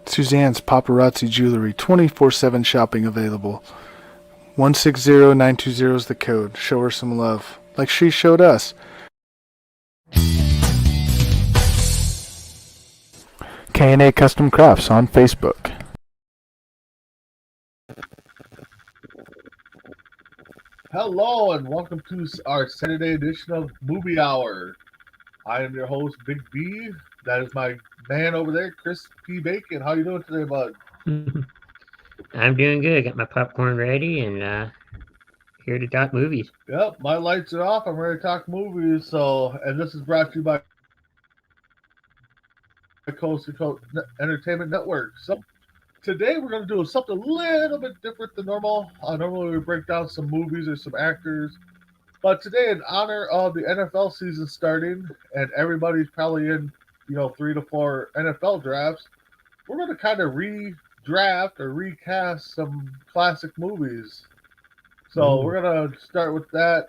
Suzanne's Paparazzi Jewelry, 24/7 shopping available. 160920 is the code. Show her some love, like she showed us. K&A Custom Crafts on Facebook. Hello and welcome to our Saturday edition of Movie Hour. I am your host, Big B. That is my man over there, Chris P. Bacon. How you doing today, bud? I'm doing good. Got my popcorn ready and here to talk movies. Yep, my lights are off. I'm ready to talk movies. And this is brought to you by Coast to Coast Entertainment Network. So today we're going to do something a little bit different than normal. Normally we break down some movies or some actors. But today, in honor of the NFL season starting, and everybody's probably in, 3 to 4 NFL drafts, we're going to kind of redraft or recast some classic movies. So we're going to start with that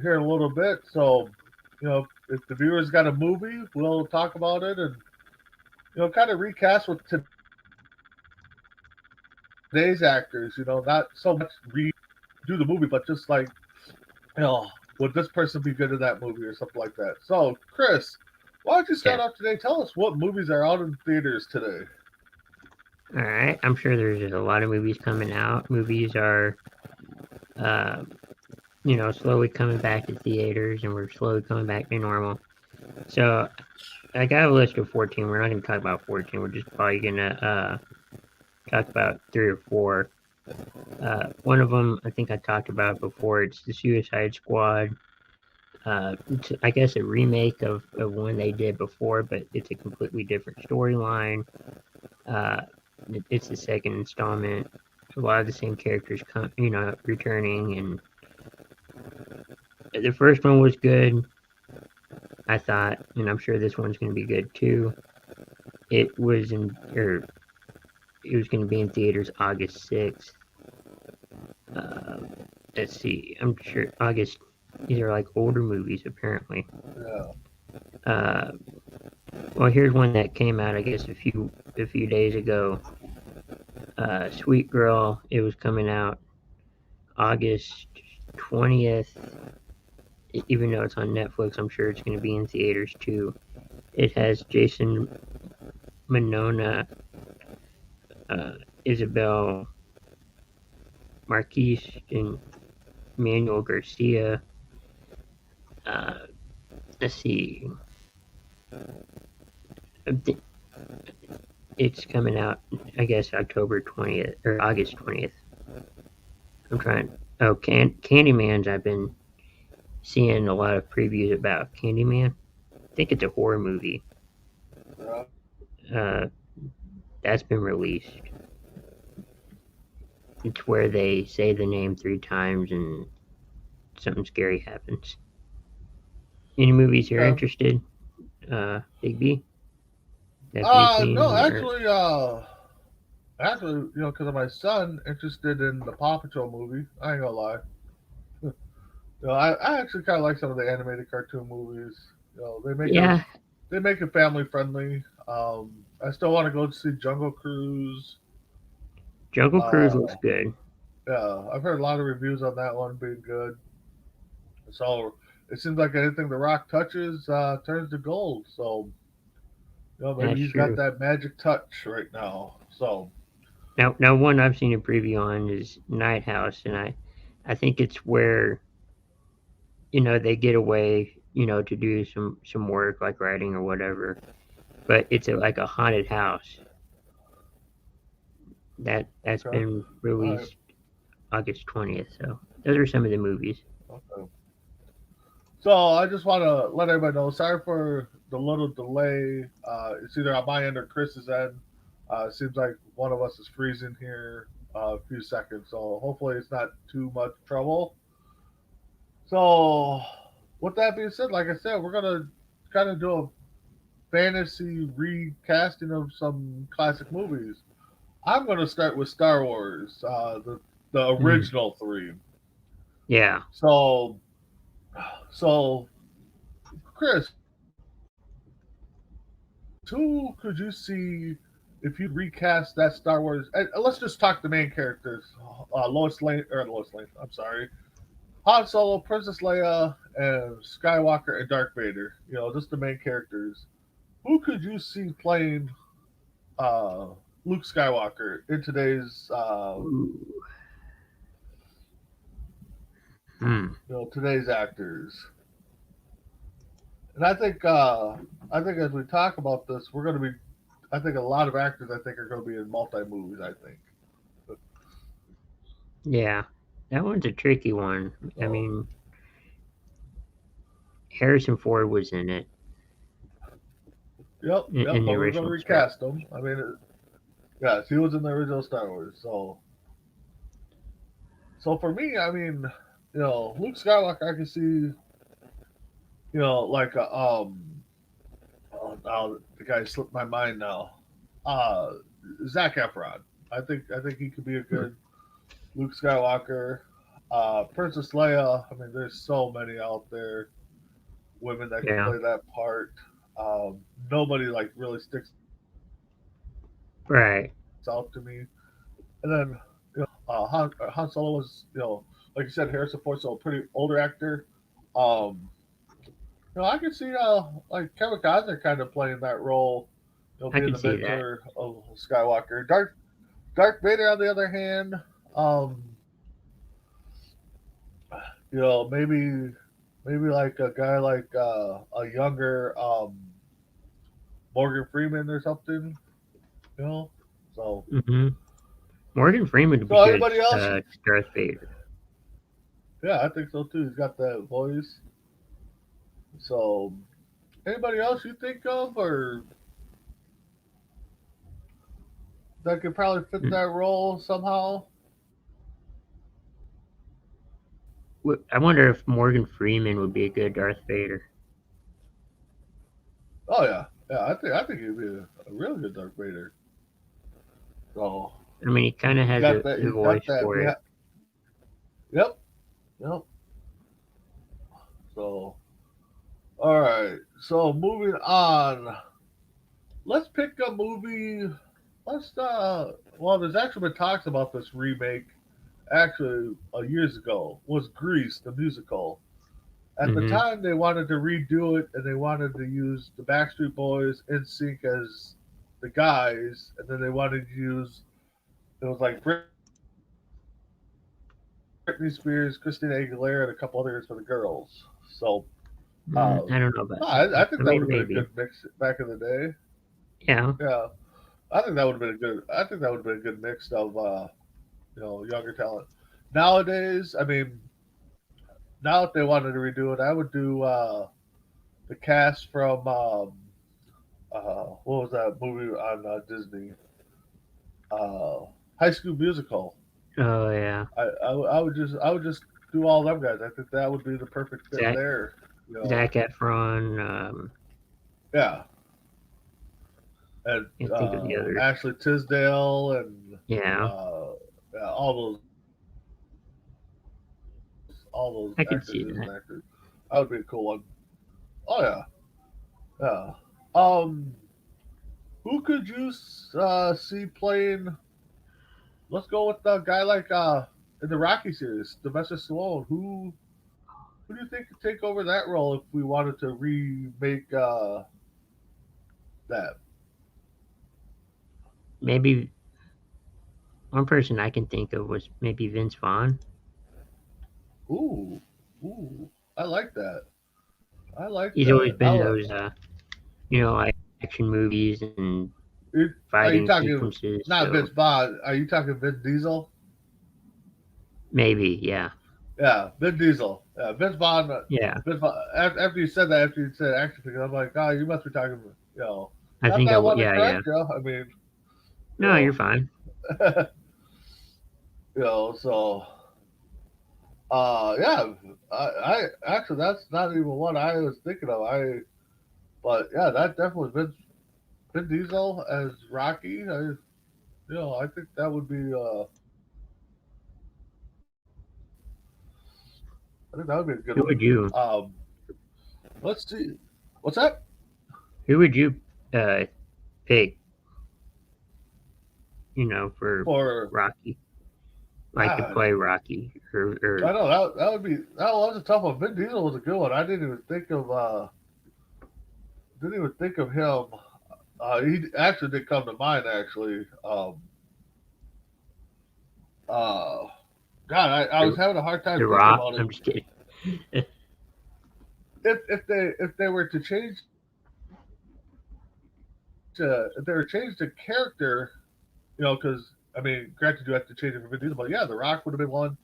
here in a little bit. So, if the viewers got a movie, we'll talk about it and, kind of recast with today's actors. Not so much redo the movie, but just like, would this person be good in that movie or something like that? So, Chris, why don't you start off today? Tell us what movies are out in theaters today. All right. I'm sure there's just a lot of movies coming out. Movies are, slowly coming back to theaters, and we're slowly coming back to normal. So, I got a list of 14. We're not going to talk about 14. We're just probably going to talk about 3 or 4. One of them, I think I talked about before. It's the Suicide Squad. It's, I guess, a remake of one they did before, but it's a completely different storyline. It's the second installment. A lot of the same characters returning, and the first one was good, I thought, and I'm sure this one's going to be good too. It was going to be in theaters August 6th. Let's see. I'm sure August. These are like older movies, apparently. Yeah. Well, here's one that came out, I guess, a few days ago. Sweet Girl. It was coming out August 20th. Even though it's on Netflix, I'm sure it's going to be in theaters too. It has Jason Momoa, Isabel Marquez, and Manuel Garcia. Let's see. It's coming out, I guess, October 20th or August 20th. I'm trying. Oh, Candyman's. I've been seeing a lot of previews about Candyman. I think it's a horror movie. That's been released. It's where they say the name 3 times and something scary happens. Any movies you're interested? Big B? No, actually, because of my son interested in the Paw Patrol movie. I ain't gonna lie. I actually kind of like some of the animated cartoon movies. They make it family friendly. I still want to go see Jungle Cruise. Jungle Cruise looks good. Yeah, I've heard a lot of reviews on that one being good. So it seems like anything The Rock touches turns to gold. So maybe he's got that magic touch right now. So now one I've seen a preview on is Night House, and I think it's where they get away to do some work like writing or whatever, but it's like a haunted house. That's been released August 20th. So those are some of the movies. Okay. So I just want to let everybody know. Sorry for the little delay. It's either on my end or Chris's end. It seems like one of us is freezing here a few seconds. So hopefully it's not too much trouble. So with that being said, like I said, we're gonna kind of do a fantasy recasting of some classic movies. I'm gonna start with Star Wars, the Mm, original three. yeah. So, so Chris, who could you see if you recast that Star Wars? And let's just talk the main characters: Lois Lane. I'm sorry, Han Solo, Princess Leia, and Skywalker and Darth Vader. Just the main characters. Who could you see playing uh, Luke Skywalker in Ooh. Hmm. today's actors? And I think as we talk about this, we're going to be. I think a lot of actors I think are going to be in multi movies. I think. Yeah. That one's a tricky one. I So, mean, Harrison Ford was in it yep, yep. in the But we're going to original Star recast him. I mean, yes, he was in the original Star Wars. So for me, I mean, Luke Skywalker, I can see, like oh, now the guy slipped my mind now. Uh, Zach Efron. I think he could be a Wars. good Luke Skywalker. Princess Leia. I mean, there's so many out there, women that could Yeah. play that part. Nobody like really sticks Right. out to me. And then Han Solo was like you said, Harrison Ford, so a pretty older actor. Um, I could see like Kevin Costner kind of playing that role, I being can the see that. mentor of Skywalker. Darth Vader, on the other hand, um, maybe like a guy like a younger Morgan Freeman or something, you know. So Hmm. Morgan Freeman would be so good anybody else? as Darth Vader. Yeah, I think so too. He's got that voice. So anybody else you think of or that could probably fit Mm. that role somehow? I wonder if Morgan Freeman would be a good Darth Vader. Oh yeah, yeah. I think he'd be a really good Darth Vader. So I mean, he kind of he's has got that. a He's voice got that. for it. Yep, yep. So all right. So moving on. Let's pick a movie. Let's Well, there's actually been talks about this remake. Actually, years ago was Grease the musical. At the Hmm. time, they wanted to redo it, and they wanted to use the Backstreet Boys, NSYNC as the guys, and then they wanted to use it was like Britney Spears, Christina Aguilera, and a couple others for the girls. So I don't know about that. I I think that would mean, have been a maybe. good mix back in the day. Yeah. Yeah, I think that would have been a good. I think that would have been a good mix of younger talent. Nowadays, I mean, now if they wanted to redo it, I would do the cast from what was that movie on Disney? Uh, High School Musical. Oh yeah. I would just do all them guys. I think that would be the perfect fit Zach there. You know, Zac Efron. yeah, and Can't think of the others. Ashley Tisdale and Yeah, uh, yeah, all those I could actors see and that. actors. That would be a cool one. Oh yeah, yeah. Um, who could you see playing? Let's go with a guy like in the Rocky series, Sylvester Stallone. Who do you think could take over that role if we wanted to remake that? Maybe one person I can think of was maybe Vince Vaughn. Ooh, ooh, I like that. I like He's always that. been in those, like action movies and Are you fighting talking sequences. not So Vince Vaughn? Are you talking Vin Diesel? maybe, yeah, Yeah, Vin Diesel. Yeah, Vince Vaughn. yeah. After you said that, after you said action figure, I'm like, oh, you must be talking. I Not think that I I would. want to Yeah, yeah. correct you. I mean, you No, you're know, fine. so Yeah, I actually that's not even what I was thinking of. But yeah, that definitely Vin Diesel as Rocky. I think that would be. I think that would be a good Who one. would you Let's see. What's that who would you uh pick, for for? Rocky? Like to God, play Rocky or I know that would be that was a tough one. Vin Diesel was a good one. I didn't even think of him. He actually did come to mind. Actually, uh, God, I was the, having a hard time the thinking Rock? about it. I'm just kidding. If they were to change if they were to change the character, because I mean, granted, you have to change it for Vin Diesel, but yeah, The Rock would have been one.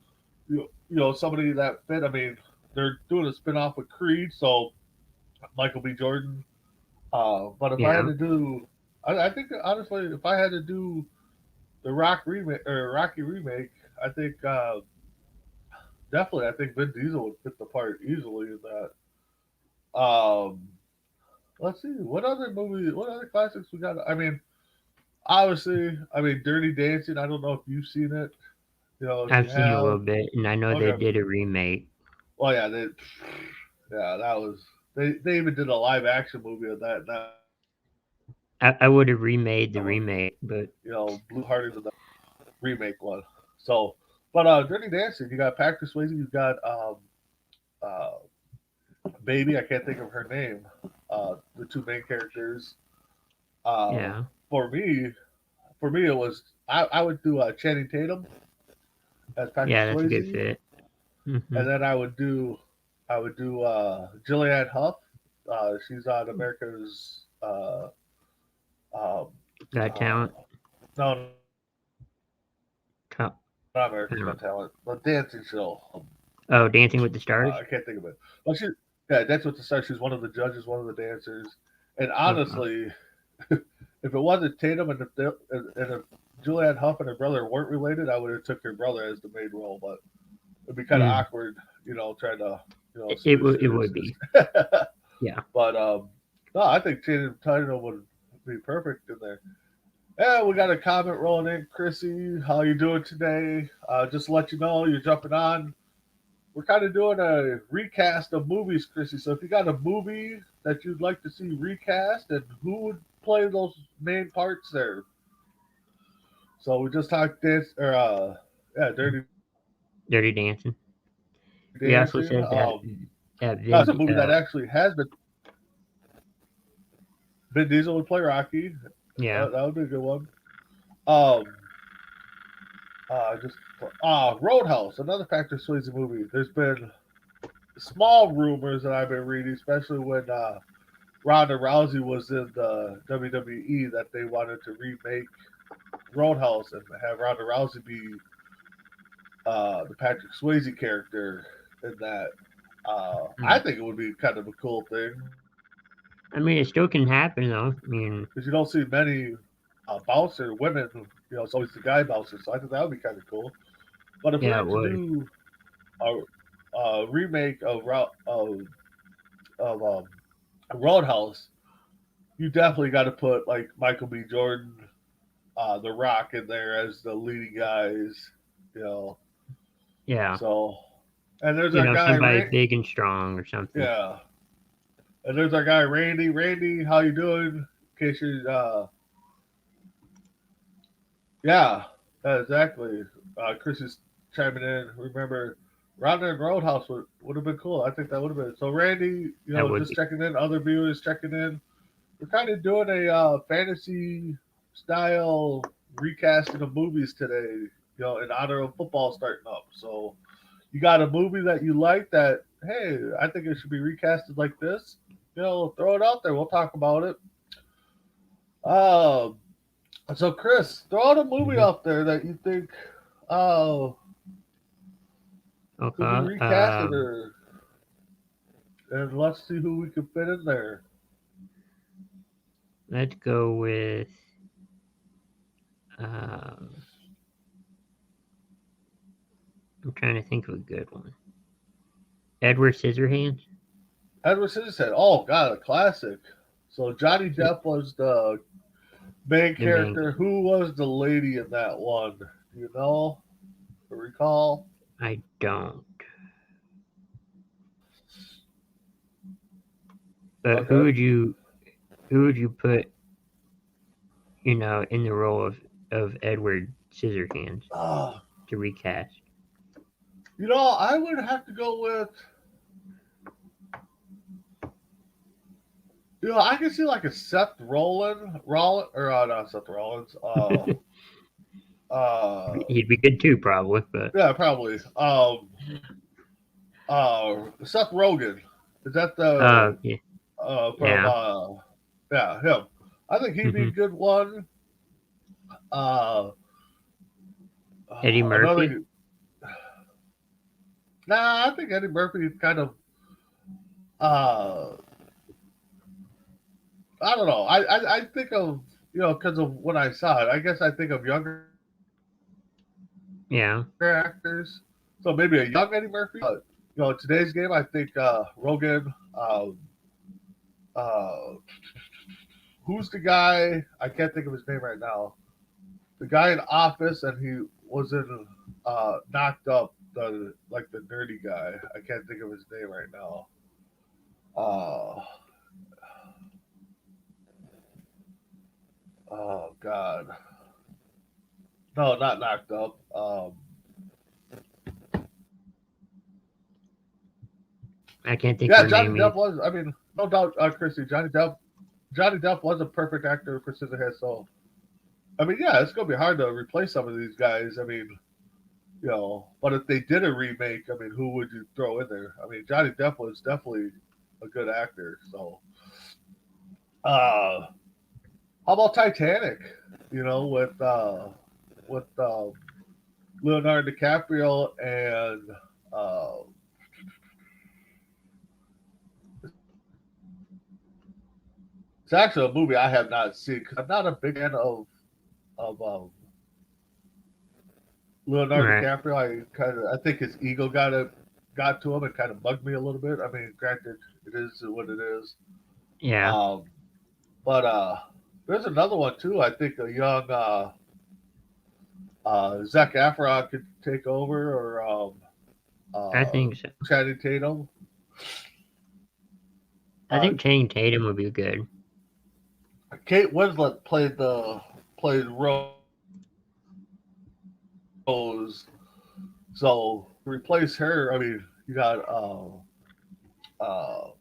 Somebody that fit. I mean, they're doing a spin off with Creed, so Michael B. Jordan. But if I had Yeah, to do, I think honestly, if I had to do the Rock remake or Rocky remake, I think definitely, I think Vin Diesel would fit the part easily in that. Let's see, what other classics we got? I mean, obviously, I mean, Dirty Dancing. I don't know if you've seen it. If you I've seen a have, little bit, and I know they okay. did a remake. Well, yeah, that was they even did a live action movie of that. And that was I would have remade the blew remake, but harder than the remake one. So, but Dirty Dancing, you got Patrick Swayze, you got uh, Baby. I can't think of her name. The two main characters. Uh, yeah, for me, it was I would do Channing Tatum as Patrick yeah, that's a good Swayze, fit. Hmm. and then I would do Jillian Huff. She's on America's um, Got uh, talent. no, not Top. America's I Got don't know. Talent, the dancing show. Oh, Dancing with the I Stars. can't think of it. But yeah, that's what the star. She's one of the judges, one of the dancers. And Okay. honestly, if it wasn't Tatum and if Julianne Hough and her brother weren't related, I would have took her brother as the main role. But it'd be kind of Mm. awkward, trying to switch It their would sisters. be. Yeah. But no, I think Tatum would be perfect in there. Yeah, we got a comment rolling in, Chrissy. How you doing today? Just to let you know, you're jumping on. We're kind of doing a recast of movies, Chrissy. So if you got a movie that you'd like to see recast, and who would play those main parts there? So we just talked this, or Dirty Dirty Dancing. We also Dancing. said that That's a Vin. movie that actually has been. Vin Diesel would play Rocky. Yeah. That would be a good one. Um, just Roadhouse, another Patrick Swayze movie. There's been small rumors that I've been reading, especially when Ronda Rousey was in the WWE, that they wanted to remake Roadhouse and have Ronda Rousey be the Patrick Swayze character in that. I Mm. think it would be kind of a cool thing I mean, it still can happen though. I because mean, you don't see many bouncer women. It's always the guy bouncer. So I think that would be kind of cool. But if we yeah, were it to would. do a remake of Roadhouse, you definitely got to put like Michael B. Jordan, The Rock in there as the leading guys. You know, Yeah. so and there's our guy Somebody big and strong or something. yeah, and there's our guy Randy. Randy, how you doing? In case you yeah, exactly. Chris is chiming in. Remember, Ronda and Roadhouse would have been cool. I think that would have been so. Randy, That would just be. checking in. Other viewers checking in. We're kind of doing a fantasy style recasting of movies today, in honor of football starting up. So, you got a movie that you like that, hey, I think it should be recasted like this, throw it out there. We'll talk about it. Um, so, Chris, throw out a movie Hmm. out there that you think uh, could be Okay. recasted, and let's see who we can fit in there. Let's go with. Uh, I'm I'm trying to think of a good one. Edward Scissorhands. Edward Scissorhands. Oh God, a classic. So Johnny Depp was the main The main. character. Who was the lady in that one? Do you know? Or recall? I don't. But Okay. who would you put, in the role of Edward Scissorhands Uh, to recast? I would have to go with. I can see like a Seth Rollins, or not Seth Rollins. He'd be good too, probably. But Yeah, probably. Seth Rogen. Is that the yeah, from? yeah. Yeah, him. I think he'd be a Hmm. good one. Uh, Eddie Murphy. another. Nah, I think Eddie Murphy is kind of. Uh, I don't know. I think of because of when I saw it. I guess I think of younger Yeah, actors. So maybe a young Eddie Murphy. But, today's game, I think Rogan. Uh, who's the guy? I can't think of his name right now. The guy in Office, and he was in Knocked Up. The nerdy guy. I can't think of his name right now. Oh God. No, not Knocked Up. I can't think of Yeah, her Johnny name Depp either. was. I mean, no doubt, Christy. Johnny Depp was a perfect actor for Scissorhands. So, I mean, yeah, it's gonna be hard to replace some of these guys. I mean, but if they did a remake, I mean, who would you throw in there? I mean, Johnny Depp was definitely a good actor. So, how about Titanic? With Leonardo DiCaprio and uh, it's actually a movie I have not seen because I'm not a big fan of Leonardo Right. DiCaprio. I think his ego got to him and kind of bugged me a little bit. I mean, granted, it is what it is. Yeah. Um, but there's another one too. I think a young Zac Efron could take over, or I uh, think so. Channing Tatum. I Uh, think Channing Tatum would be good. Kate Winslet played Rose, so to replace her, I mean, you got uh, oh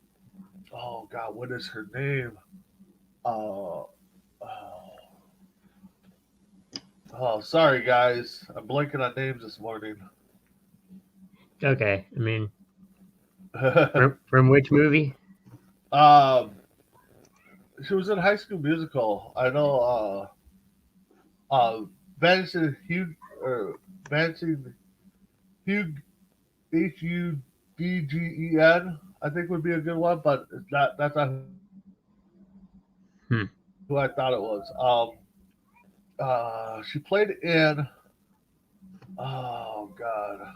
God, what is her name? Uh, oh, sorry guys, I'm blanking on names this morning. Okay. I mean, from which movie? um, she was in High School Musical. I know. Vanessa Hugh or Vanessa Hugh Hudgen. I think would be a good one, but it's not. That's not Hmm. who I thought it was. She played in. Oh God,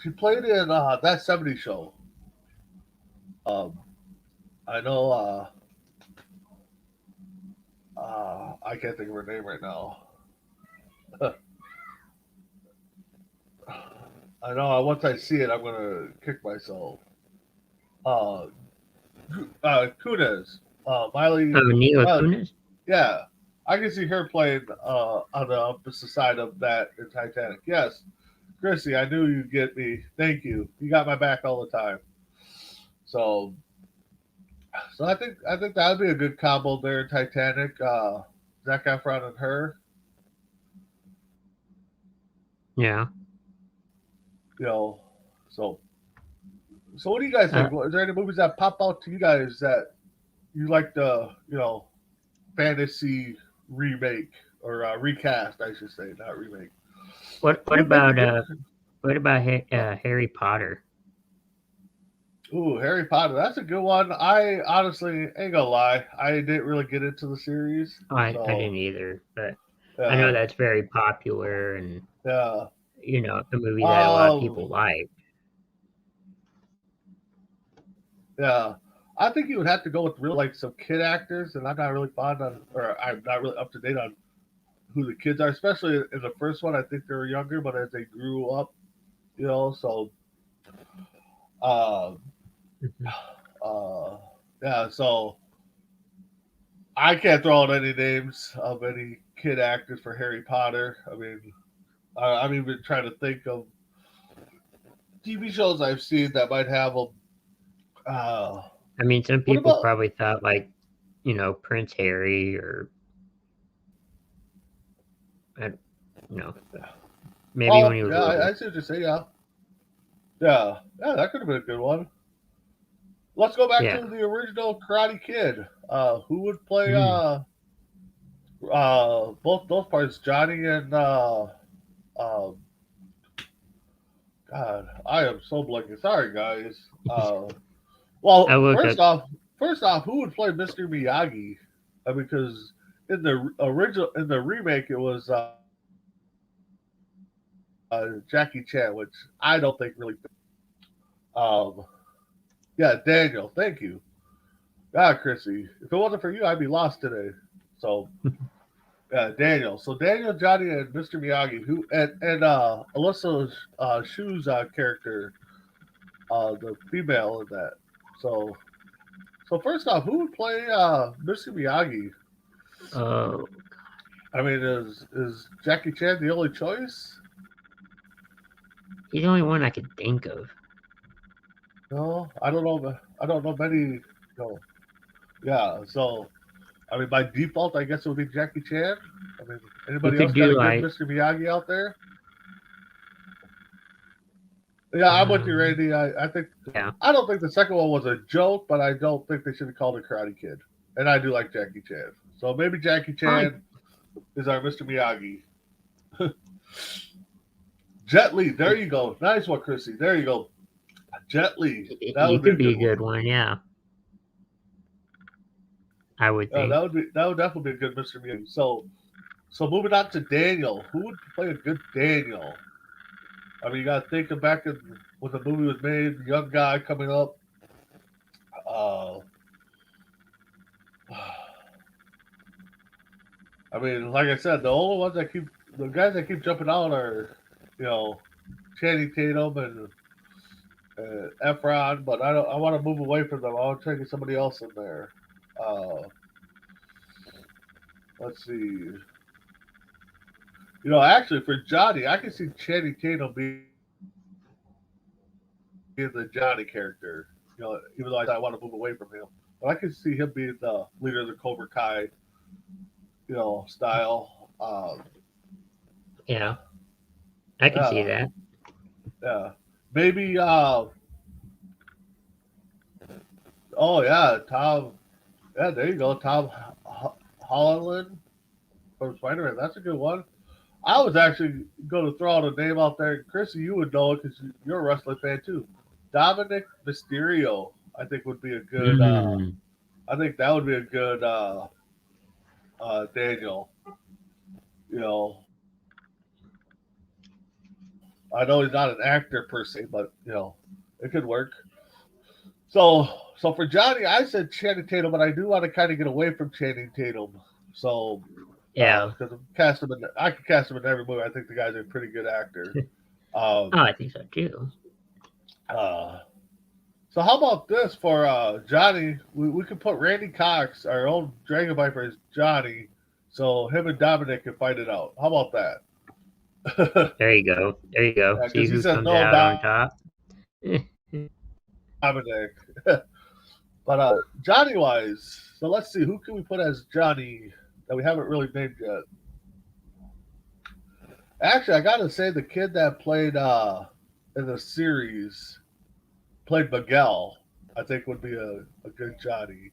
she played in that '70s show. Um, I know. I can't think of her name right now. I know. Once I see it, I'm gonna kick myself. Uh, Kunis. Miley. Oh, Mila Uh, Kunis. yeah, I can see her playing on the opposite side of that in Titanic. Yes, Chrissy, I knew you'd get me. Thank you. You got my back all the time. So, I think that'd be a good combo there in Titanic. Zac Efron and her. Yeah. You know, so what do you guys Uh, think? Is there any movies that pop out to you guys that you like the fantasy remake or recast? I should say, not remake. what Would make a about good. Harry Potter? Ooh, Harry Potter. That's a good one. I honestly ain't gonna lie. I didn't really get into the series, Oh, I so didn't either, but I know yeah, that's very popular, and yeah. a movie that a lot of Um, people like. yeah, I think you would have to go with really like some kid actors, and I'm not really fond on, or I'm not really up to date on who the kids are, especially in the first one. I think they were younger, but as they grew up, so uh, Mhm. uh, yeah, so I can't throw out any names of any kid actors for Harry Potter. I mean, I'm even trying to think of TV shows I've seen that might have them. Uh, I mean, some what people about? probably thought like, Prince Harry or I, you know, maybe when Oh, he was yeah, I little. see what you're saying. Yeah, yeah, that could have been a good one. Let's go back Yeah. to the original Karate Kid. Who would play Mm. both those parts, Johnny and um, God, I am so blanking. Sorry, guys. I Well, looked up. first off, who would play Mr. Miyagi? Because in the original, in the remake, it was Jackie Chan, which I don't think really. Um, yeah, Daniel. Thank you. God, Chrissy. If it wasn't for you, I'd be lost today. So, Daniel. So Daniel, Johnny, and Mr. Miyagi, who and Alyssa Shu's character, the female in that. So, so first off, who would play Mr. Miyagi? Oh, I mean, is Jackie Chan the only choice? he's the only one I could think of. No, I don't know. I don't know many. No, yeah. So, I mean, by default, I guess it would be Jackie Chan. I mean, You anybody could else got do a good like, Mr. Miyagi out there? Yeah, I'm with you, um, Randy. I think yeah. I don't think the second one was a joke, but I don't think they should have called it Karate Kid. And I do like Jackie Chan, so maybe Jackie I like. Chan is our Mr. Miyagi. Jet Li, there you go. Nice one, Chrissy. There you go. Jet Li, that You would be a could be good a one. good one. Yeah, I would think. That would definitely be a good Mr. Miyagi. So moving on to Daniel, who would play a good Daniel? I mean, you got to think of back in, when the movie was made, young guy coming up. Uh, I mean, like I said, the only ones that keep the guys that keep jumping out are, you know, Channing Tatum and Efron, but I don't. I want to move away from them. I want to try to get somebody else in there. Uh, let's see. Actually, for Johnny, I can see Channing Tatum being the Johnny character. Even though I want to move away from him, but I can see him being the leader of the Cobra Kai, style. Yeah, I could see Yeah, that. yeah. Maybe. Oh yeah, Tom. Yeah, there you go, Tom Holland from Spider-Man. That's a good one. I was actually going to throw out a name out there. Chrissy, you would know it because you're a wrestling fan too. Dominic Mysterio, I think would be a good. Mm. I think that would be a good Daniel. You know, I know he's not an actor per se, but it could work. So for Johnny, I said Channing Tatum, but I do want to kind of get away from Channing Tatum. So Yeah. because I could cast him in every movie. I think the guy's a pretty good actor. Oh, Um, I think so too. uh, so how about this for Johnny? We could put Randy Cox, our own Dragon Viper, as Johnny, so him and Dominic can fight it out. How about that? There you go. There you go. See Because he who says comes no, out on top. Dominic. But Johnny wise, so let's see who can we put as Johnny that we haven't really named yet. Actually, I gotta say the kid that played in the series played Miguel. I think would be a good Johnny.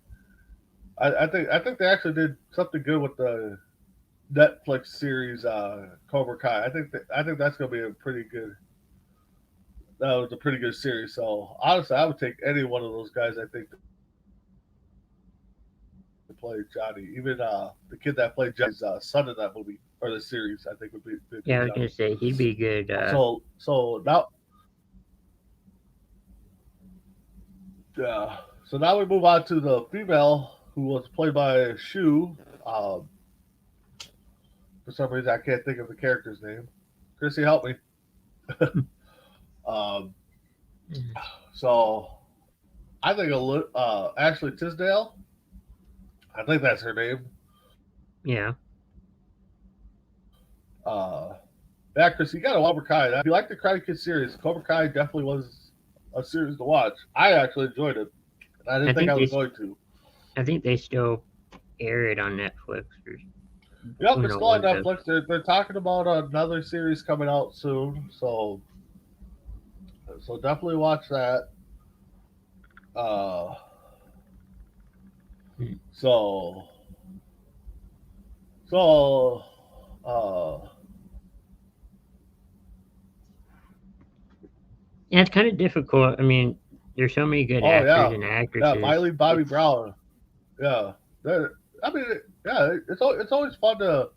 I think they actually did something good with the Netflix series Cobra Kai. I think that's gonna be a pretty good. That was a pretty good series. So honestly, I would take any one of those guys. I think to play Johnny. Even the kid that played Johnny's son in that movie or the series, I think would be a Yeah, good I was Johnny. gonna say he'd be good. So now, yeah. So now we move on to the female who was played by Shu. Um, for some reason, I can't think of the character's name. Chrissy, help me. Um, so I think Ashley Tisdale. I think that's her name. Yeah, Uh, yeah, Chris, you got to Cobra Kai. If you like the Karate Kid series, Cobra Kai definitely was a series to watch. I actually enjoyed it. And I didn't I think think I they was going to. I think they still air it on Netflix or Yep, you it's know still on one of those. Netflix. They're talking about another series coming out soon, so definitely watch that. Uh, Hmm. so so uh, Yeah, it's kind of difficult. I mean, there's so many good oh actors yeah, and yeah, actresses. Miley Bobby It's Brown. Yeah, I mean, yeah, it's always fun to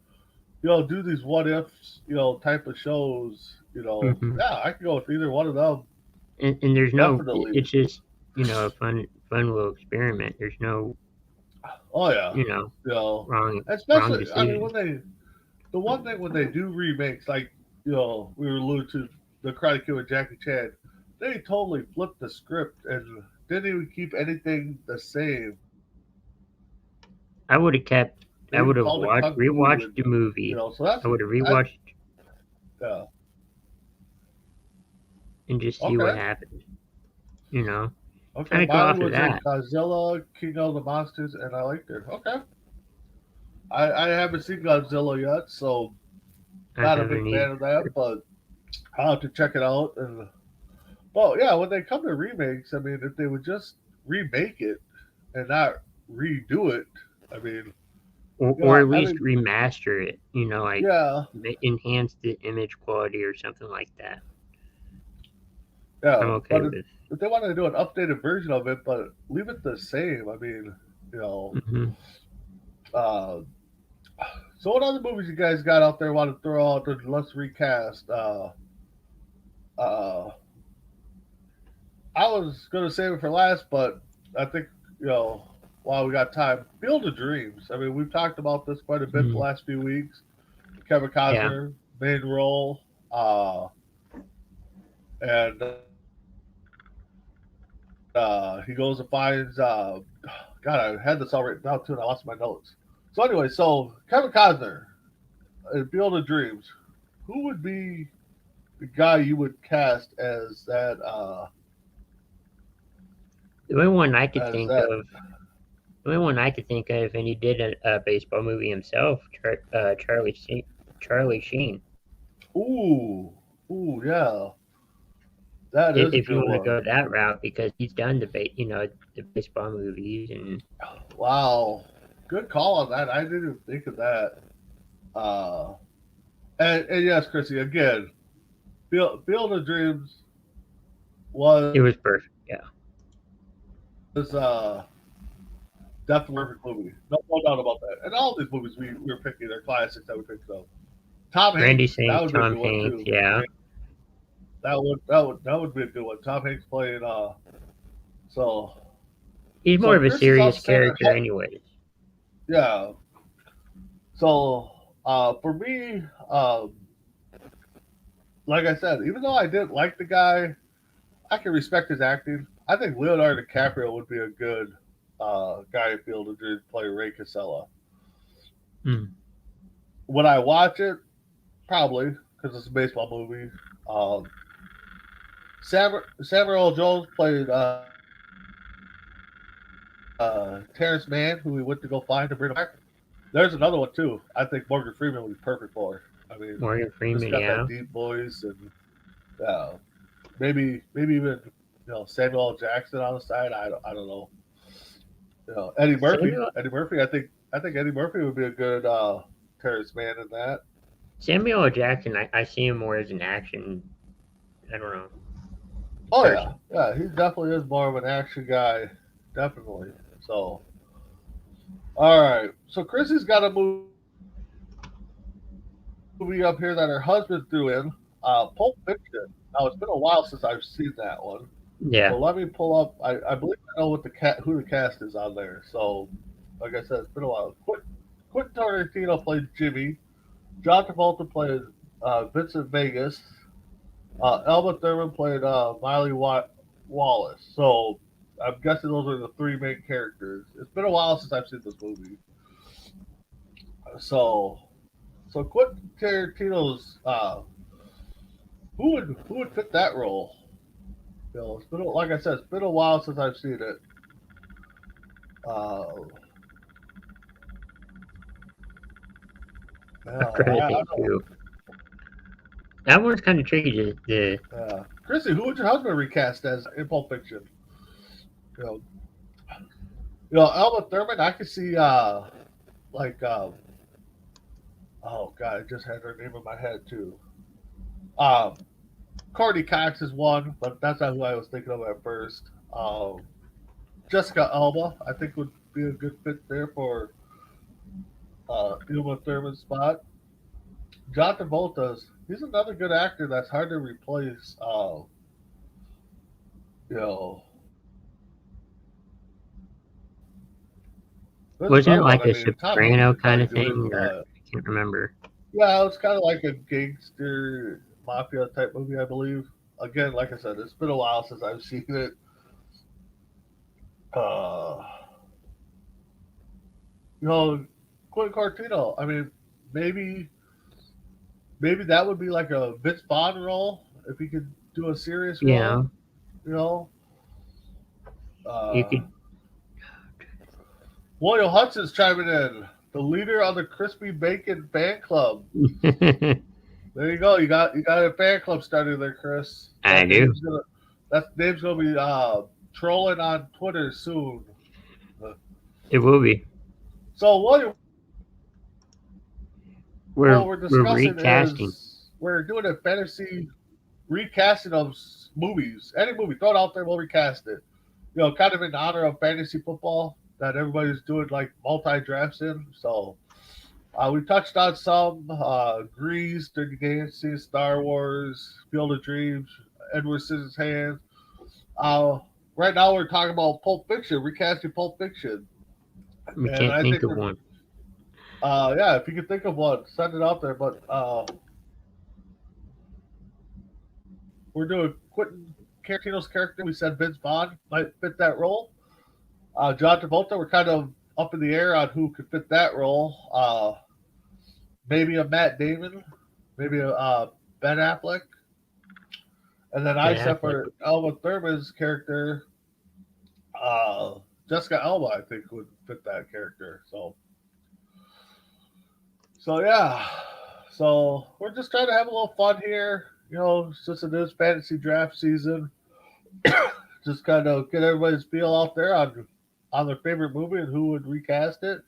do these what ifs type of shows. mhm. Yeah, I can go with either one of them And there's no. definitely. It's just a fun little experiment. There's no Oh yeah, you know you know, wrong especially I mean decision. when the one thing when they do remakes, like we were alluded to the Karate Kid with Jackie Chan, they totally flipped the script and didn't even keep anything the same. I would have kept. They I even would have called it watched kung fu, rewatched and the movie. so I would have that's rewatched yeah, and just see what okay. happened. You know, Okay, kind of go Miley off of was in that. Godzilla, King of the Monsters, and I liked it. Okay, I haven't seen Godzilla yet, so I not a haven't big fan of that, either. but I'll have to check it out. And well, yeah, when they come to remakes, I mean, if they would just remake it and not redo it, I mean, Or at I least mean, remaster it. Like yeah, enhance the image quality or something like that. I'm yeah, okay but with. if they wanted to do an updated version of it, but leave it the same, I mean, you know, Hmm. uh, so what other movies you guys got out there want to throw out and let's recast? Uh, I was gonna save it for last, but I think while we got time, Field of Dreams. I mean, we've talked about this quite a bit the Mm, last few weeks. Kevin yeah. Costner, main role, and he goes and finds. God, I had this all written down too, and I lost my notes. So anyway, so Kevin Costner in Field of Dreams. Who would be the guy you would cast as that? The only one I could As think that? of, the only one I could think of, and he did a baseball movie himself, Charlie Sheen. Ooh, ooh, yeah, that is a If you good want to one. go that route, because he's done the baseball movies, and Wow, good call on that. I didn't even think of that. Uh, and yes, Chrissy, again, Field of Dreams it was was perfect. Yeah. definitely a perfect movie. No doubt about that. And all these movies we were picking are classics that we picked up. Tom Randy Hanks, that Saint, would be a Tom good one Hanks. too. Yeah. That would be a good one. Tom Hanks playing so He's more so of a Chris is serious also saying character, anyways. yeah. So for me, like I said, even though I didn't like the guy, I can respect his acting. I think Leonardo DiCaprio would be a good guy to be able to play Ray Casella. Mm. Would I watch it? Probably, because it's a baseball movie. Um, Samuel L. Jones played Terrence Mann, who we went to go find to bring him back. There's another one too. I think Morgan Freeman would be perfect for. I mean, Morgan just Freeman. got that Yeah. deep voice, and maybe even Samuel L. Jackson on the side. I don't know. Eddie Murphy. Samuel Eddie Murphy. I think Eddie Murphy would be a good Terrence Mann in that. Samuel L. Jackson. I see him more as an action. I don't know, Oh yeah, person. yeah. He definitely is more of an action guy. Definitely. So All right. So Chrissy's got a movie up here that her husband threw in, Pulp Fiction. Now it's been a while since I've seen that one. Yeah. So let me pull up. I believe I know what who the cast is on there. So, like I said, it's been a while. Quentin Tarantino played Jimmy. John Travolta played Vincent Vegas. Elma Thurman played Wallace. So I'm guessing those are the three main characters. It's been a while since I've seen this movie. So so Quentin Tarantino's who would fit that role? It's been like I said, it's been a while since I've seen it. Uh, yeah, I'm trying to I think don't. too. That one's kind of tricky to Yeah, Chrissy, who would your husband recast as in Pulp Fiction? You know, Elma Thurman. I could see like oh god, I just had her name in my head too. Um, Courtney Cox is one, but that's not who I was thinking of at first. Jessica Alba, I think would be a good fit there for Uma Thurman's spot. John Travolta's he's another good actor that's hard to replace. You know, there's wasn't it another one. like I a mean, Tom Hanks soprano could kind probably of do his. thing, or I can't remember. Yeah, it's kind of like a gangster mafia type movie, I believe. Again, like I said, it's been a while since I've seen it. Uh, you know, Quentin Tarantino. I mean, maybe maybe that would be like a Vince Vaughn role if he could do a serious You role. know, You know, you uh, could. William Hudson's chiming in, the leader of the Crispy Bacon fan club. There you go. You got a fan club started there, Chris. I do. That name's gonna be trolling on Twitter soon. It will be. So what we're We're discussing recasting. is we're doing a fantasy recasting of movies. Any movie, throw it out there, we'll recast it. Kind of in honor of fantasy football that everybody's doing like multi drafts in. So we touched on some Grease, Dirty Dancing, Star Wars, Field of Dreams, Edward Scissorhands. Uh, right now we're talking about Pulp Fiction, recasting Pulp Fiction, We and can't I think think of we're one. yeah, if you can think of one, send it out there. But we're doing Quentin Tarantino's character. We said Vince Vaughn might fit that role. John Travolta, we're kind of up in the air on who could fit that role. Maybe a Matt Damon, maybe a Ben Affleck, and then I Ben said Affleck. for Elma Thurman's character, uh, Jessica Alba, I think would fit that character. So yeah, so we're just trying to have a little fun here. Since it is fantasy draft season, just kind of get everybody's feel out there on their favorite movie and who would recast it.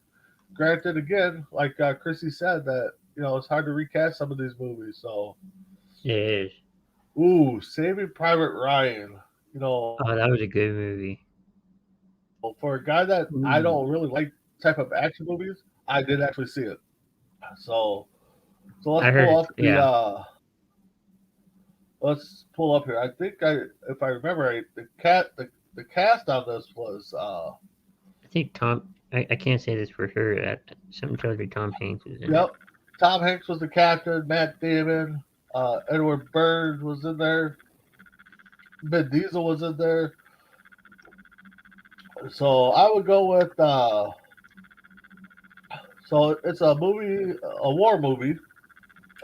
Granted, again, like Chrissy said, that it's hard to recast some of these movies. So, It is. Saving Private Ryan. You know, Oh, that was a good movie. for a guy that I Ooh. don't really like type of action movies, I did actually see it. So, so I heard it's yeah. let's pull up here. I think if I remember right, the cast on this was I think Tom. I can't say this for sure. Something tells me Tom Hanks is in it. yep, Tom Hanks was the captain, Matt Damon, Edward Burns was in there, Vin Diesel was in there. So I would go with so it's a movie, a war movie,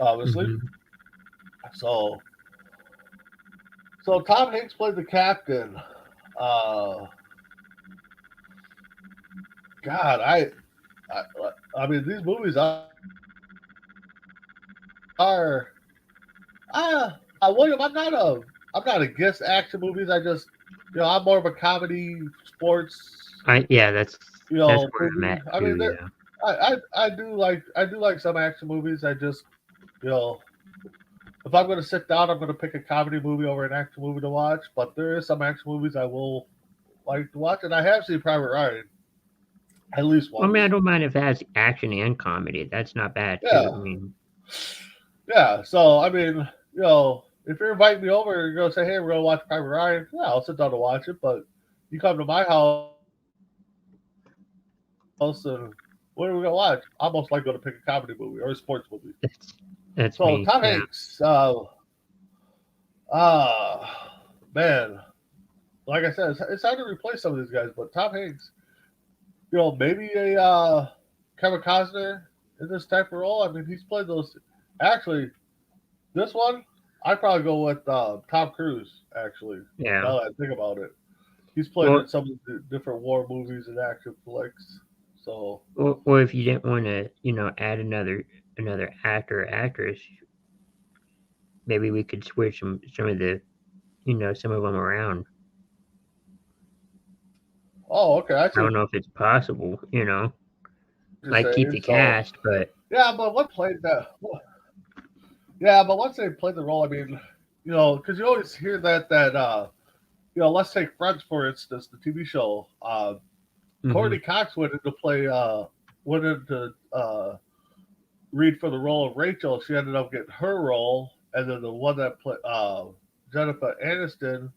obviously. Hmm. So Tom Hanks played the captain. Uh, God, I I mean these movies are William. I'm not against action movies. I just I'm more of a comedy sports Yeah, that's where I'm movie. at I mean too. Yeah. I do like some action movies. I just you know if I'm going to sit down, I'm going to pick a comedy movie over an action movie to watch. But there is some action movies I will like to watch, and I have seen Private Ryan. at least Well, I mean, I once. don't mind if it has action and comedy. That's not bad too. Yeah, I mean, yeah. So I mean, if you're inviting me over, you're gonna say, "Hey, we're gonna watch Private Ryan." Yeah, I'll sit down to watch it. But you come to my house and what are we gonna watch? I'm most likely gonna pick a comedy movie or a sports movie. that's that's So me. Tom Yeah. Hanks, uh, man, like I said, it's hard to replace some of these guys, but Tom Hanks, maybe a Kevin Costner in this type of role. I mean, he's played those. Actually, this one, I'd probably go with Tom Cruise. Actually, Yeah. now that I think about it, he's played Well, in some of the different war movies and action flicks. So, or if you didn't want to, add another actor or actress, maybe we could switch some of the, some of them around. oh, okay, I I see what don't know if it's possible, you're like keep saying. the So, cast, but yeah, but what played that? Yeah, but once they played the role, I mean, because you always hear let's take Friends for instance, the TV show. hmm Courtney Cox went into read for the role of Rachel. She ended up getting her role, and then the one that played Jennifer Aniston,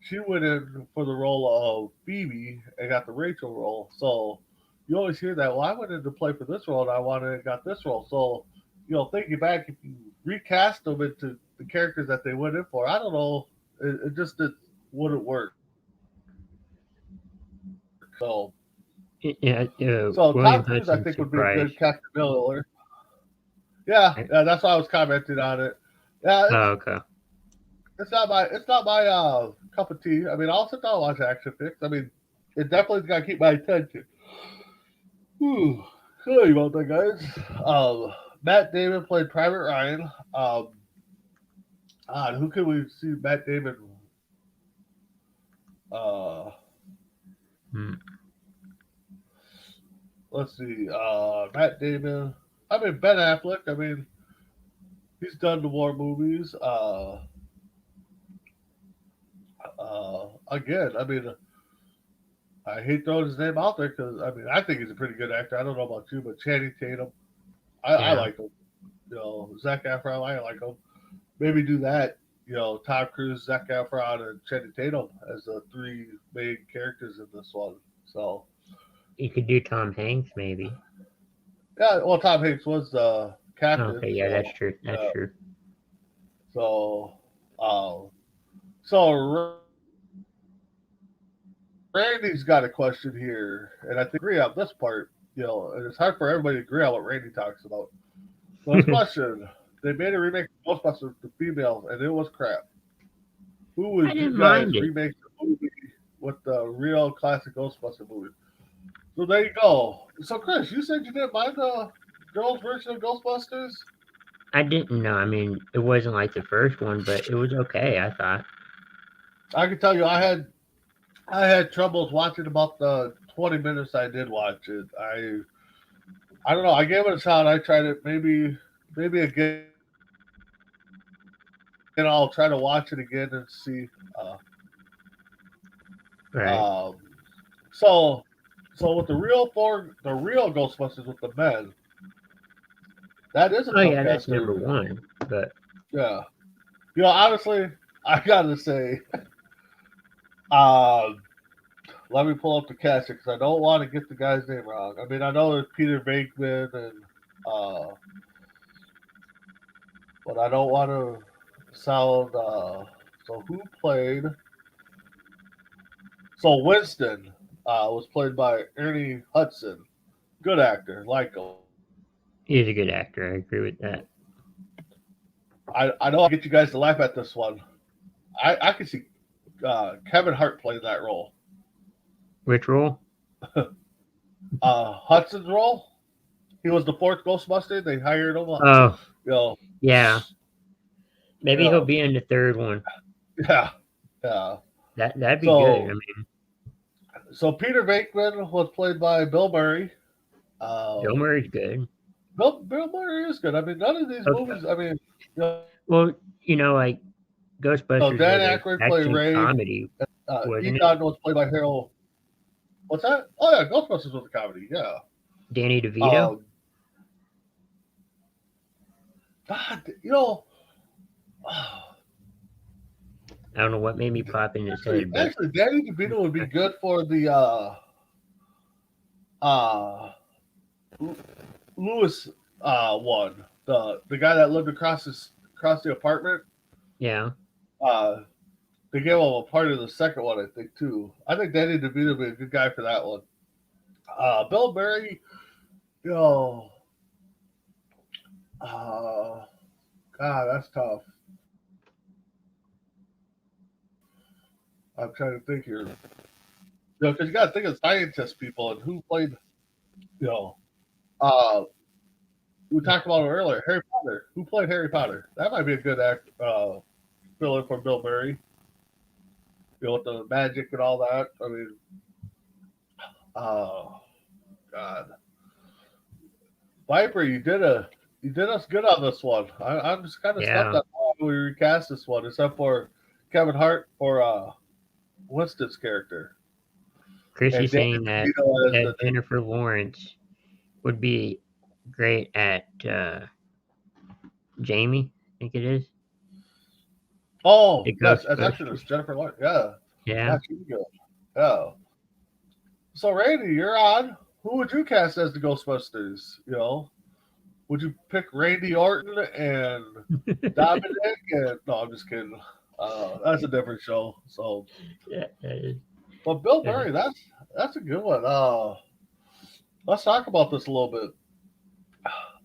she went in for the role of Phoebe and got the Rachel role. So you always hear that. Well, I went in to play for this role, and I wanted and got this role. So thinking back, if you recast them into the characters that they went in for, I don't know, it just wouldn't work. So yeah, so William Tom Cruise, I Hudson think, would be a surprise. good Captain Miller. Yeah, I- yeah, that's why I was commenting on it. Yeah, Oh, okay. it's not my cup of tea. I mean, I'll sit down and watch action fix. I mean, it definitely's got to keep my attention. Whew. Sorry about that, guys. Matt Damon played Private Ryan. Who can we see Matt Damon? Uh, Hmm. let's see. Matt Damon. I mean, Ben Affleck. I mean, he's done the war movies. Again, I mean, I hate throwing his name out there because I mean, I think he's a pretty good actor. I don't know about you, but Channing Tatum, I Yeah. like him. Zach Efron, I like him. Maybe do that. Tom Cruise, Zac Efron, and Channing Tatum as the three main characters in this one. So You could do Tom Hanks, maybe. yeah, well, Tom Hanks was the captain, Okay, yeah, that's so true. That's yeah. true. So, um, so Randy's got a question here, and I think agree on this part. And it's hard for everybody to agree on what Randy talks about. So his question: They made a remake of Ghostbusters to females, and it was crap. Who I would you didn't guys mind it. remake the movie with the real classic Ghostbuster movie? So there you go. So Chris, you said you didn't mind the girls' version of Ghostbusters. I didn't know. I mean, it wasn't like the first one, but it was okay, I thought. I can tell you, I had troubles watching about the 20 minutes I did watch it. I don't know. I gave it a shot. I tried it maybe again. And I'll try to watch it again and see. Uh, Right. um, so so with the real Ghostbusters with the men, that is a Oh tough yeah, that's cast. number one. But Yeah. Honestly, I gotta say, um, let me pull up the cast because I don't want to get the guy's name wrong. I mean, I know there's Peter Venkman and but I don't want to sound. So who played? So Winston was played by Ernie Hudson. Good actor, like him. he's a good actor. I agree with that. I know I'll get you guys to laugh at this one. I can see Kevin Hart playing that role. Which role? Hudson's role. He was the fourth Ghostbuster. They hired him. Oh You know, yeah, you maybe he'll know, be in the third one. yeah, yeah. That'd be good. I So mean, so Peter Venkman was played by Bill Murray. Bill Um, Murray's good. Bill Murray is good. I mean, none of these Okay. movies. I mean, you know, Well, like Ghostbusters Dan was an Aykroyd played action Ray. comedy, wasn't it? Egon was played by Harold. What's that? Oh yeah, Ghostbusters was a comedy. Yeah. Danny DeVito. Um, God, you know, I don't know what made me pop in his actually, head, but actually, Danny DeVito would be good for the uh Lewis one. The guy that lived across the apartment. yeah. Uh, they gave him a part of the second one, I think too. I think Danny DeVito would be a good guy for that one. Bill Murray, you know, uh, God, that's tough. I'm trying to think here. Because you got to think of scientist people and who played, you know, uh, we talked about it earlier, Harry Potter. Who played Harry Potter? That might be a good filler for Bill Murray. You know, with the magic and all that. I mean, oh God, Viper, you did us good on this one. I'm just kind of stumped Yeah. on how we recast this one, except for Kevin Hart for Winston's character and Chrissy's Danny saying that DeVito as the Jennifer Lawrence would be great at Jamie, I think it is. Oh, The yes, as actually Ghostbusters. it's Jennifer Lawrence. Yeah, Yeah. yeah, she's good. Yeah. So Randy, you're on. Who would you cast as the Ghostbusters? You know, would you pick Randy Orton and Dominic? And no, I'm just kidding. That's a different show. So, Yeah, but Bill yeah. Murray, that's a good one. Let's talk about this a little bit.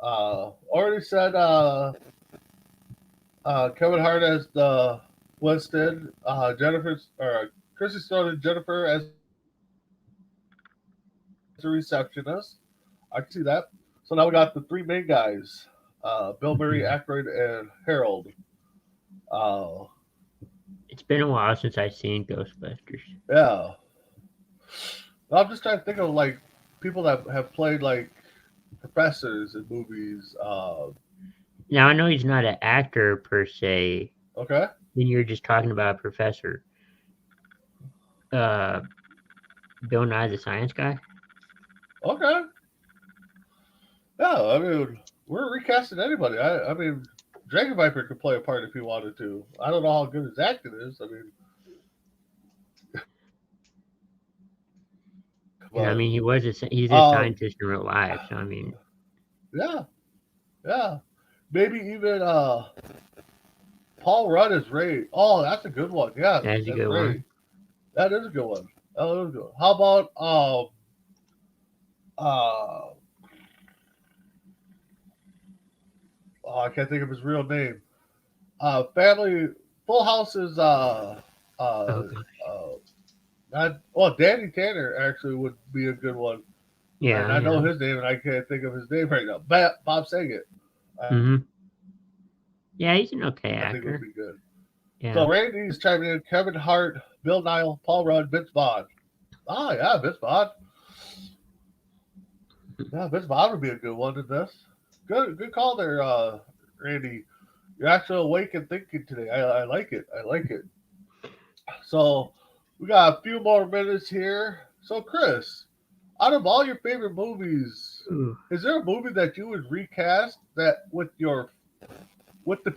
Already said Kevin Hart as the Winston, Jennifer's or Chrissy started Jennifer as the receptionist. I can see that. So now we got the three main guys: Bill Murray, Aykroyd, and Harold. Uh, It's been a while since I've seen Ghostbusters. yeah, I'm just trying to think of like people that have played like professors in movies. Now I know he's not an actor per se. Okay, When you're just talking about a professor, uh, Bill Nye the Science Guy. okay, yeah. I mean, we're recasting anybody. I mean, Dragon Viper could play a part if he wanted to. I don't know how good his acting is. I mean, Yeah, I but mean he's a um, scientist in real life. So I mean, yeah, yeah. Maybe even Paul Rudd is Ray. Oh, that's a good one. Yeah, that's a that's good Ray. one. That is a good one. That is a good one. How about uh oh, I can't think of his real name. Family Full House is Oh god. uh not well Danny Tanner actually would be a good one. And Yeah, I know yeah. his name and I can't think of his name right now. Bob Saget. I, Mhm. Yeah, he's an okay I think would actor. be good. Yeah. So Randy's chiming in Kevin Hart, Bill Nile, Paul Rudd, Vince Vaughn. Oh yeah, Vince Vaughn. Yeah, Vince Vaughn would be a good one in this. Good call there, Randy. You're actually awake and thinking today. I like it. I like it. So we got a few more minutes here. So Chris, out of all your favorite movies, Ooh. is there a movie that you would recast that with the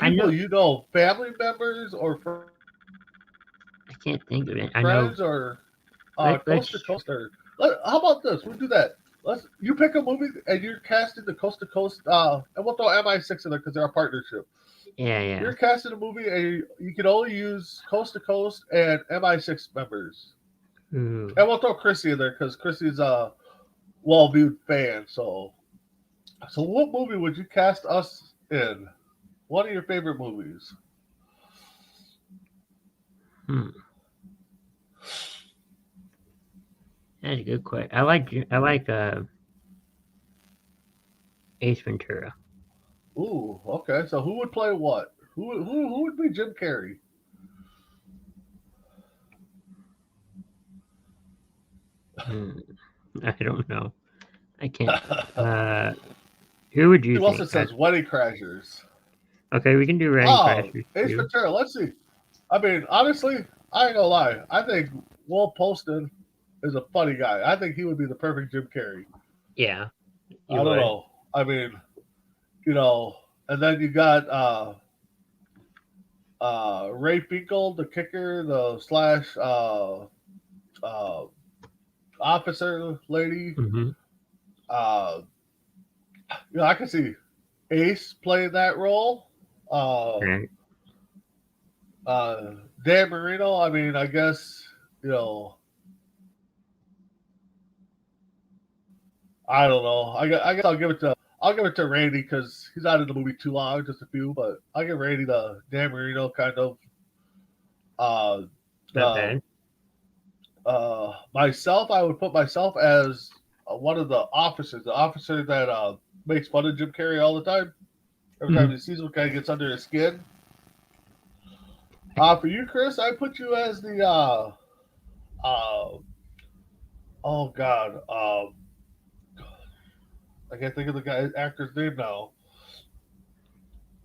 I people know. you know, family members or I can't think of it. I know. friends or Let's. coast to coast? Or how about this? We'll do that. Let's you pick a movie and you're casting the coast to coast. And we'll throw MI6 in there because they're a partnership. Yeah, yeah. You're casting a movie and you can only use coast to coast and MI6 members. Ooh. And we'll throw Chrissy in there because Chrissy's a well-viewed fan. So what movie would you cast us in? One of your favorite movies? Hmm. That's a good question. I like Ace Ventura. Ooh, okay. So who would play what? Who would be Jim Carrey? Hmm. I don't know. I can't. Uh, who would you Who else think? says Wedding Crashers? Okay, we can do Wedding Oh, Crashers Ace too. Ventura. Let's see. I mean, honestly, I ain't gonna lie. I think Will Poston is a funny guy. I think he would be the perfect Jim Carrey. Yeah, you I don't would. know. I mean, you know, and then you got Ray Finkel, the kicker, the slash uh, officer lady. Mm-hmm. Uh, I can see Ace playing that role. Uh, Right. uh, Dan Marino. I mean, I guess you know. I don't know. I guess I'll give it to Randy because he's not in the movie too long, just a few. But I'll give Randy the Dan Marino kind of. Uh, Not the bad. Myself, I would put myself as one of the officer that makes fun of Jim Carrey all the time. Every time Mm-hmm. he sees him, kind of gets under his skin. For you, Chris, I put you as the uh, oh god, I can't think of the guy actor's name now.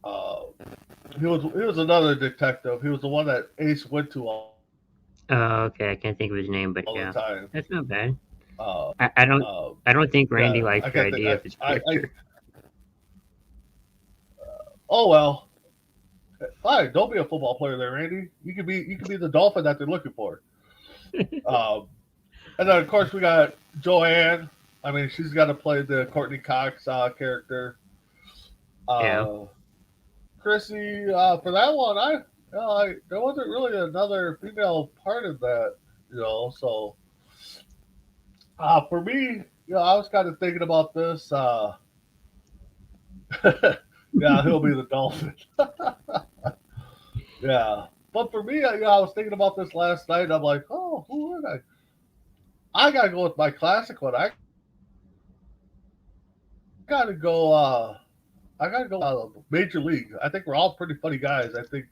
Uh, he was another detective. He was the one that Ace went to Oh, okay. I can't think of his name, but all the yeah, time. that's not bad. Uh, I, I don't. uh, I don't think Randy yeah, likes I your can't think. idea of his I character. oh well, fine. Don't be a football player there, Randy. You could be the dolphin that they're looking for. Um, and then of course we got Joanne. I mean, she's got to play the Courtney Cox character. Yeah. Uh, Chrissy, for that one, there wasn't really another female part of that, So for me, I was kind of thinking about this. Yeah, he'll be the dolphin. Yeah, but for me, I was thinking about this last night. I'm like, oh, who would I? I gotta go with my classic one. Gotta go. I gotta go. Major League. I think we're all pretty funny guys. I think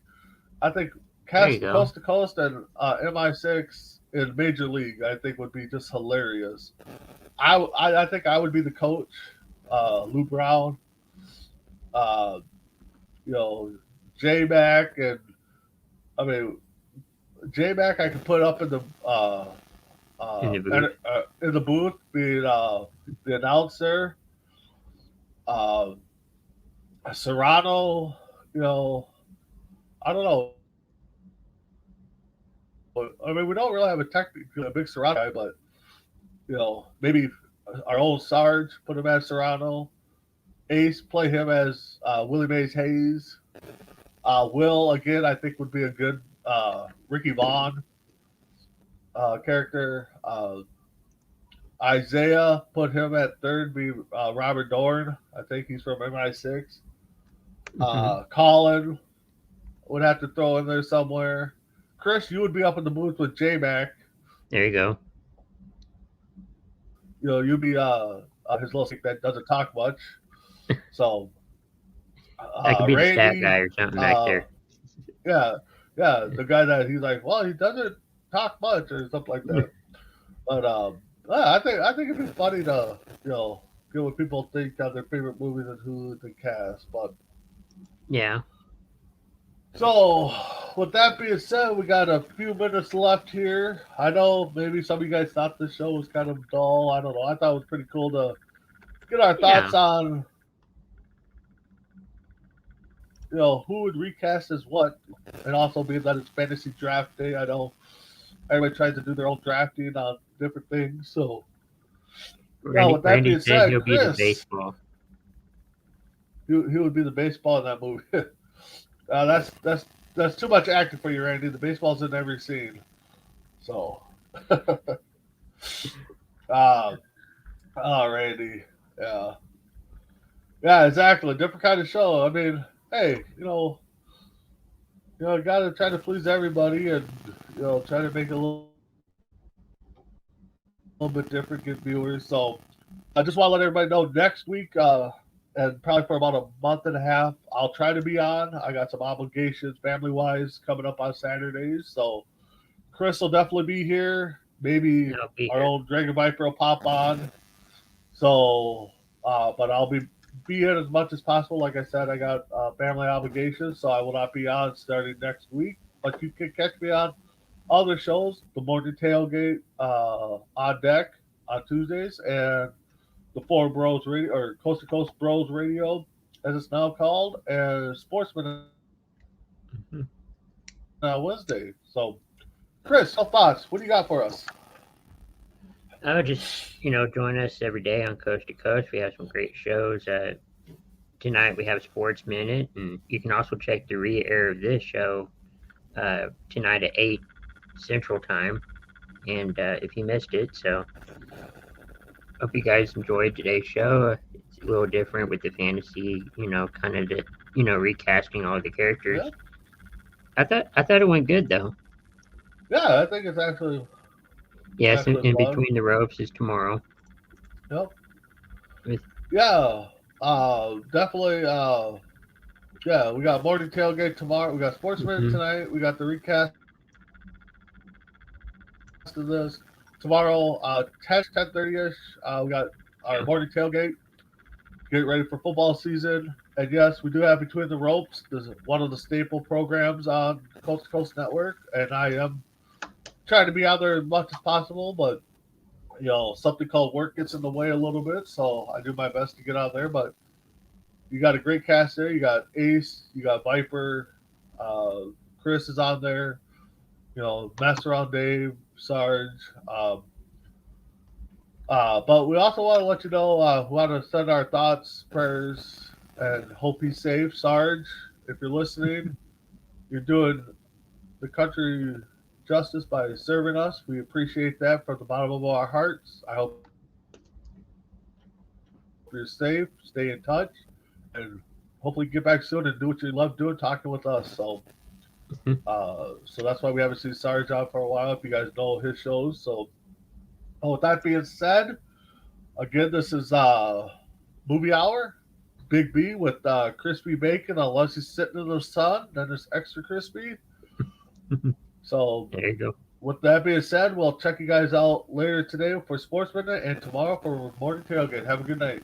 There you cast go. Coast to Coast and MI6 in Major League, I think would be just hilarious. I think I would be the coach, Lou Brown, uh, you know, J Mac, and I mean J Mac I could put up In the booth. in the booth being the announcer. Uh, Serrano, you know, I don't know. I mean, we don't really have a big Serrano guy, but maybe our old Sarge put him as Serrano. Ace play him as Willie Mays Hayes. Will again, I think would be a good Ricky Vaughn character. Isaiah put him at third, be Robert Dorn. I think he's from MI6. Hmm. Colin would have to throw in there somewhere. Chris, you would be up in the booth with J Mac. There you go. You'd be his little stick that doesn't talk much. So I could be the stat guy Randy, or something back uh, there. yeah, the guy that he's like, well, he doesn't talk much or something like that. But yeah, I think it'd be funny to get what people think of their favorite movies and who they cast. But Yeah. so with that being said, we got a few minutes left here. I know maybe some of you guys thought this show was kind of dull. I don't know. I thought it was pretty cool to get our Yeah. thoughts on who would recast as what, and also being that it's fantasy draft day. I know everybody tries to do their own drafting on different things. So, yeah, with that Randy being said said, he'll be the Chris, baseball. he would be the baseball in that movie. That's too much acting for you, Randy. The baseball's in every scene. So, uh, oh, Randy, yeah, yeah, exactly. Different kind of show. I mean, hey, got to try to please everybody, and try to make it a little bit different, get viewers. So I just want to let everybody know next week, and probably for about a month and a half, I'll try to be on. I got some obligations family wise coming up on Saturdays. So Chris will definitely be here. Maybe I'll be our here. own Dragon Viper will pop on. So, but I'll be in as much as possible. Like I said, I got family obligations, so I will not be on starting next week. But you can catch me on other shows, the Morning Tailgate on deck on Tuesdays, and the Four Bros Radio or Coast to Coast Bros Radio, as it's now called, and Sportsman on Mhm. Wednesday. So, Chris, no thoughts? What do you got for us? I would just, join us every day on Coast to Coast. We have some great shows. Tonight we have Sports Minute, and you can also check the re-air of this show tonight at 8 Central Time. And if you missed it, so hope you guys enjoyed today's show. It's a little different with the fantasy, kind of recasting all the characters. Yeah, I thought it went good though. yeah, I think it's Yes, actually in fun. between the ropes is tomorrow. Yep. With Yeah. Definitely. Yeah, we got Morning Tailgate tomorrow. We got Sportsman mhm, tonight. We got the recast of this tomorrow. 10:30ish. We got our yeah. morning tailgate. Get ready for football season. And yes, we do have Between the Ropes. This is one of the staple programs on Coast to Coast Network, and I am trying to be out there as much as possible. But something called work gets in the way a little bit, so I do my best to get out there. But you got a great cast there. You got Ace, you got Viper, uh, Chris is on there. Master on Dave, Sarge. Um, but we also want to let you know, we want to send our thoughts, prayers, and hope he's safe. Sarge, if you're listening, you're doing the country justice by serving us. We appreciate that from the bottom of our hearts. I hope you're safe, stay in touch, and hopefully get back soon and do what you love doing, talking with us. Mhm. So that's why we haven't seen Sarge on for a while. If you guys know his shows, so with that being said, again, this is movie hour. Big B with crispy bacon. Unless he's sitting in the sun, then it's extra crispy. So, There you go. with that being said, we'll check you guys out later today for Sports Minute and tomorrow for Morning Tailgate. Have a good night.